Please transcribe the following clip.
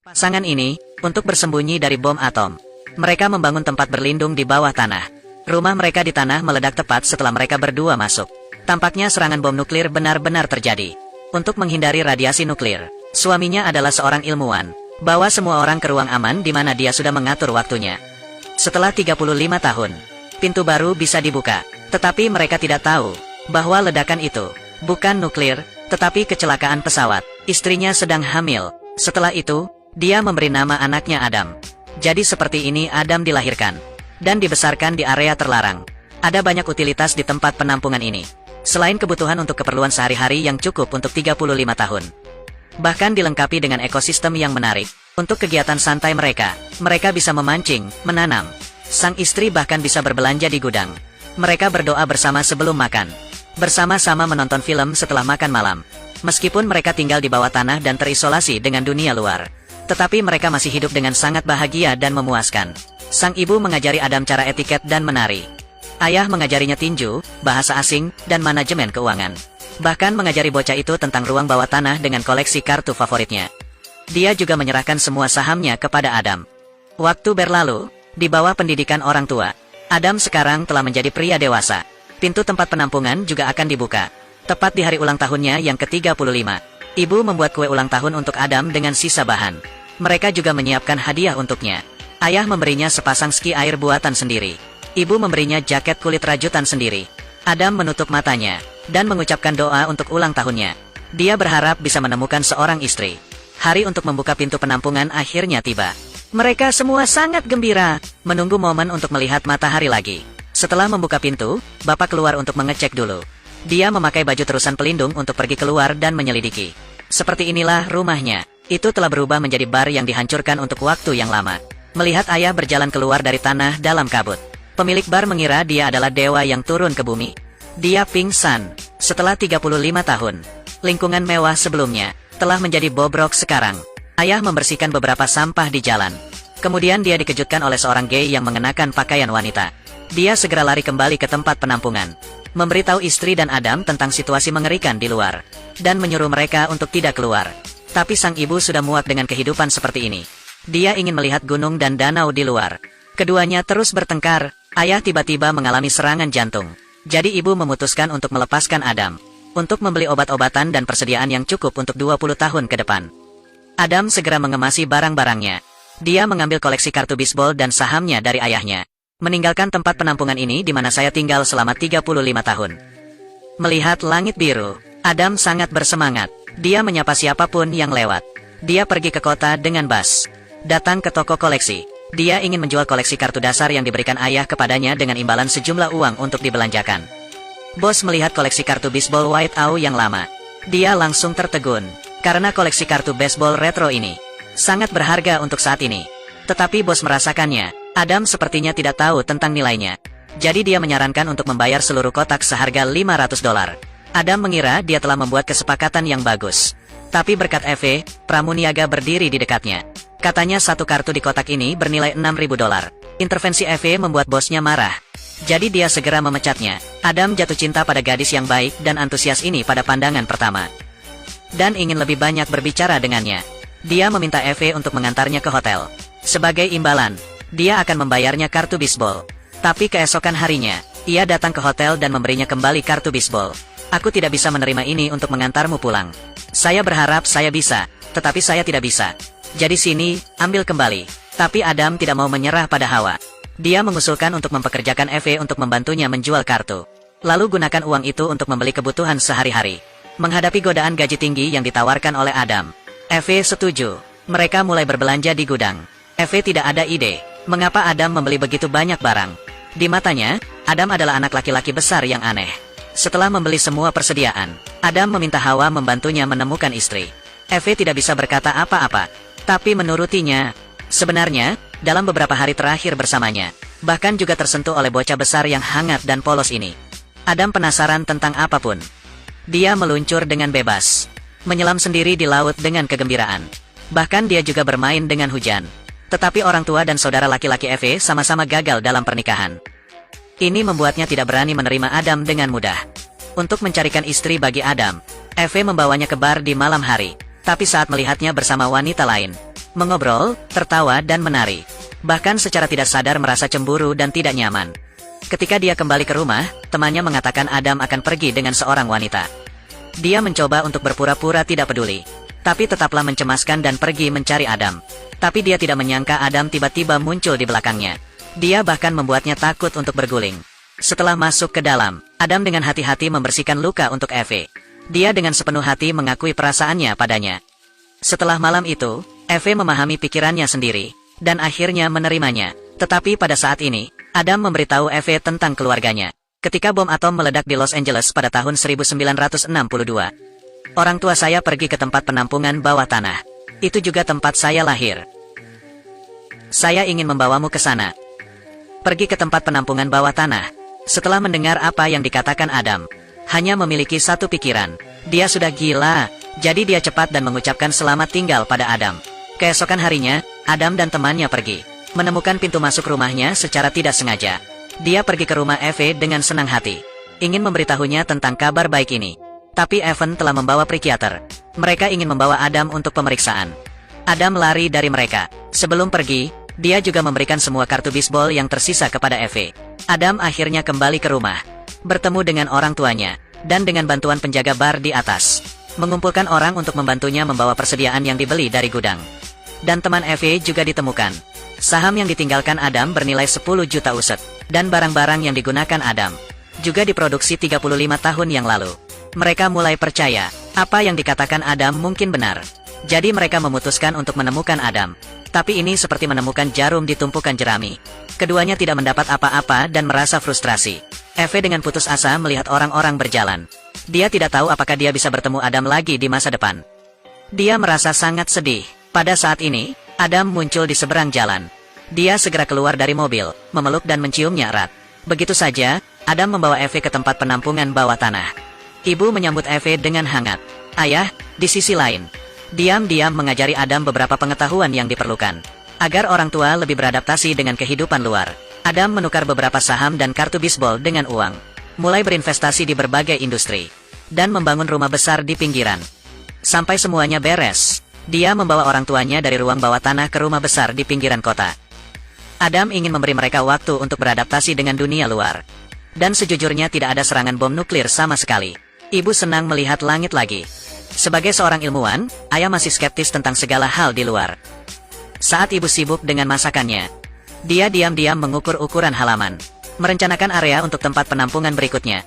Pasangan ini, untuk bersembunyi dari bom atom, mereka membangun tempat berlindung di bawah tanah. Rumah mereka di tanah meledak tepat setelah mereka berdua masuk. Tampaknya serangan bom nuklir benar-benar terjadi. Untuk menghindari radiasi nuklir, suaminya adalah seorang ilmuwan. Bawa semua orang ke ruang aman di mana dia sudah mengatur waktunya. Setelah 35 tahun, pintu baru bisa dibuka. Tetapi mereka tidak tahu bahwa ledakan itu bukan nuklir, tetapi kecelakaan pesawat. Istrinya sedang hamil. Setelah itu, dia memberi nama anaknya Adam. Jadi seperti ini Adam dilahirkan dan dibesarkan di area terlarang. Ada banyak utilitas di tempat penampungan ini. Selain kebutuhan untuk keperluan sehari-hari yang cukup untuk 35 tahun. Bahkan dilengkapi dengan ekosistem yang menarik. Untuk kegiatan santai mereka bisa memancing, menanam. Sang istri bahkan bisa berbelanja di gudang. Mereka berdoa bersama sebelum makan. Bersama-sama menonton film setelah makan malam. Meskipun mereka tinggal di bawah tanah dan terisolasi dengan dunia luar, tetapi mereka masih hidup dengan sangat bahagia dan memuaskan. Sang ibu mengajari Adam cara etiket dan menari. Ayah mengajarinya tinju, bahasa asing, dan manajemen keuangan. Bahkan mengajari bocah itu tentang ruang bawah tanah dengan koleksi kartu favoritnya. Dia juga menyerahkan semua sahamnya kepada Adam. Waktu berlalu, di bawah pendidikan orang tua, Adam sekarang telah menjadi pria dewasa. Pintu tempat penampungan juga akan dibuka. Tepat di hari ulang tahunnya yang ke-35, ibu membuat kue ulang tahun untuk Adam dengan sisa bahan. Mereka juga menyiapkan hadiah untuknya. Ayah memberinya sepasang ski air buatan sendiri. Ibu memberinya jaket kulit rajutan sendiri. Adam menutup matanya dan mengucapkan doa untuk ulang tahunnya. Dia berharap bisa menemukan seorang istri. Hari untuk membuka pintu penampungan akhirnya tiba. Mereka semua sangat gembira, menunggu momen untuk melihat matahari lagi. Setelah membuka pintu, bapak keluar untuk mengecek dulu. Dia memakai baju terusan pelindung untuk pergi keluar dan menyelidiki. Seperti inilah rumahnya. Itu telah berubah menjadi bar yang dihancurkan untuk waktu yang lama. Melihat ayah berjalan keluar dari tanah dalam kabut, pemilik bar mengira dia adalah dewa yang turun ke bumi. Dia pingsan. Setelah 35 tahun, lingkungan mewah sebelumnya telah menjadi bobrok sekarang. Ayah membersihkan beberapa sampah di jalan. Kemudian dia dikejutkan oleh seorang gay yang mengenakan pakaian wanita. Dia segera lari kembali ke tempat penampungan, memberitahu istri dan Adam tentang situasi mengerikan di luar, dan menyuruh mereka untuk tidak keluar. Tapi sang ibu sudah muak dengan kehidupan seperti ini. Dia ingin melihat gunung dan danau di luar. Keduanya terus bertengkar. Ayah tiba-tiba mengalami serangan jantung. Jadi ibu memutuskan untuk melepaskan Adam, untuk membeli obat-obatan dan persediaan yang cukup untuk 20 tahun ke depan. Adam segera mengemasi barang-barangnya. Dia mengambil koleksi kartu bisbol dan sahamnya dari ayahnya. Meninggalkan tempat penampungan ini di mana saya tinggal selama 35 tahun. Melihat langit biru, Adam sangat bersemangat. Dia menyapa siapapun yang lewat. Dia pergi ke kota dengan bus. Datang ke toko koleksi. Dia ingin menjual koleksi kartu dasar yang diberikan ayah kepadanya dengan imbalan sejumlah uang untuk dibelanjakan. Bos melihat koleksi kartu bisbol White Owl yang lama. Dia langsung tertegun, karena koleksi kartu baseball retro ini sangat berharga untuk saat ini. Tetapi bos merasakannya. Adam sepertinya tidak tahu tentang nilainya. Jadi dia menyarankan untuk membayar seluruh kotak seharga $500. Adam mengira dia telah membuat kesepakatan yang bagus. Tapi berkat Eve, pramuniaga berdiri di dekatnya. Katanya satu kartu di kotak ini bernilai $6.000. Intervensi Eve membuat bosnya marah. Jadi dia segera memecatnya. Adam jatuh cinta pada gadis yang baik dan antusias ini pada pandangan pertama. Dan ingin lebih banyak berbicara dengannya. Dia meminta Eve untuk mengantarnya ke hotel. Sebagai imbalan, dia akan membayarnya kartu bisbol. Tapi keesokan harinya, ia datang ke hotel dan memberinya kembali kartu bisbol. Aku tidak bisa menerima ini untuk mengantarmu pulang. Saya berharap saya bisa, tetapi saya tidak bisa. Jadi sini, ambil kembali. Tapi Adam tidak mau menyerah pada Hawa. Dia mengusulkan untuk mempekerjakan Eve untuk membantunya menjual kartu. Lalu gunakan uang itu untuk membeli kebutuhan sehari-hari. Menghadapi godaan gaji tinggi yang ditawarkan oleh Adam, Eve setuju. Mereka mulai berbelanja di gudang. Eve tidak ada ide, mengapa Adam membeli begitu banyak barang. Di matanya, Adam adalah anak laki-laki besar yang aneh. Setelah membeli semua persediaan, Adam meminta Hawa membantunya menemukan istri. Eve tidak bisa berkata apa-apa, tapi menurutinya. Sebenarnya, dalam beberapa hari terakhir bersamanya, bahkan juga tersentuh oleh bocah besar yang hangat dan polos ini. Adam penasaran tentang apapun. Dia meluncur dengan bebas, menyelam sendiri di laut dengan kegembiraan. Bahkan dia juga bermain dengan hujan. Tetapi orang tua dan saudara laki-laki Eve sama-sama gagal dalam pernikahan. Ini membuatnya tidak berani menerima Adam dengan mudah. Untuk mencarikan istri bagi Adam, Eve membawanya ke bar di malam hari. Tapi saat melihatnya bersama wanita lain, mengobrol, tertawa dan menari. Bahkan secara tidak sadar merasa cemburu dan tidak nyaman. Ketika dia kembali ke rumah, temannya mengatakan Adam akan pergi dengan seorang wanita. Dia mencoba untuk berpura-pura tidak peduli, tapi tetaplah mencemaskan dan pergi mencari Adam. Tapi dia tidak menyangka Adam tiba-tiba muncul di belakangnya. Dia bahkan membuatnya takut untuk berguling. Setelah masuk ke dalam, Adam dengan hati-hati membersihkan luka untuk Eve. Dia dengan sepenuh hati mengakui perasaannya padanya. Setelah malam itu, Eve memahami pikirannya sendiri, dan akhirnya menerimanya. Tetapi pada saat ini, Adam memberitahu Eve tentang keluarganya. Ketika bom atom meledak di Los Angeles pada tahun 1962. Orang tua saya pergi ke tempat penampungan bawah tanah. Itu juga tempat saya lahir. Saya ingin membawamu ke sana. Pergi ke tempat penampungan bawah tanah. Setelah mendengar apa yang dikatakan Adam, hanya memiliki satu pikiran. Dia sudah gila, jadi dia cepat dan mengucapkan selamat tinggal pada Adam. Keesokan harinya, Adam dan temannya pergi. Menemukan pintu masuk rumahnya secara tidak sengaja. Dia pergi ke rumah Eve dengan senang hati. Ingin memberitahunya tentang kabar baik ini. Tapi Evan telah membawa psikiater. Mereka ingin membawa Adam untuk pemeriksaan. Adam lari dari mereka. Sebelum pergi, dia juga memberikan semua kartu bisbol yang tersisa kepada Eve. Adam akhirnya kembali ke rumah. Bertemu dengan orang tuanya. Dan dengan bantuan penjaga bar di atas. Mengumpulkan orang untuk membantunya membawa persediaan yang dibeli dari gudang. Dan teman Eve juga ditemukan. Saham yang ditinggalkan Adam bernilai 10 juta uset. Dan barang-barang yang digunakan Adam juga diproduksi 35 tahun yang lalu. Mereka mulai percaya, apa yang dikatakan Adam mungkin benar. Jadi mereka memutuskan untuk menemukan Adam. Tapi ini seperti menemukan jarum di tumpukan jerami. Keduanya tidak mendapat apa-apa dan merasa frustrasi. Eve dengan putus asa melihat orang-orang berjalan. Dia tidak tahu apakah dia bisa bertemu Adam lagi di masa depan. Dia merasa sangat sedih. Pada saat ini, Adam muncul di seberang jalan. Dia segera keluar dari mobil, memeluk dan menciumnya erat. Begitu saja, Adam membawa Eve ke tempat penampungan bawah tanah. Ibu menyambut Eve dengan hangat. Ayah, di sisi lain, diam-diam mengajari Adam beberapa pengetahuan yang diperlukan agar orang tua lebih beradaptasi dengan kehidupan luar. Adam menukar beberapa saham dan kartu bisbol dengan uang, mulai berinvestasi di berbagai industri, dan membangun rumah besar di pinggiran. Sampai semuanya beres, dia membawa orang tuanya dari ruang bawah tanah ke rumah besar di pinggiran kota. Adam ingin memberi mereka waktu untuk beradaptasi dengan dunia luar. Dan sejujurnya tidak ada serangan bom nuklir sama sekali. Ibu senang melihat langit lagi. Sebagai seorang ilmuwan, ayah masih skeptis tentang segala hal di luar. Saat ibu sibuk dengan masakannya, dia diam-diam mengukur ukuran halaman, merencanakan area untuk tempat penampungan berikutnya.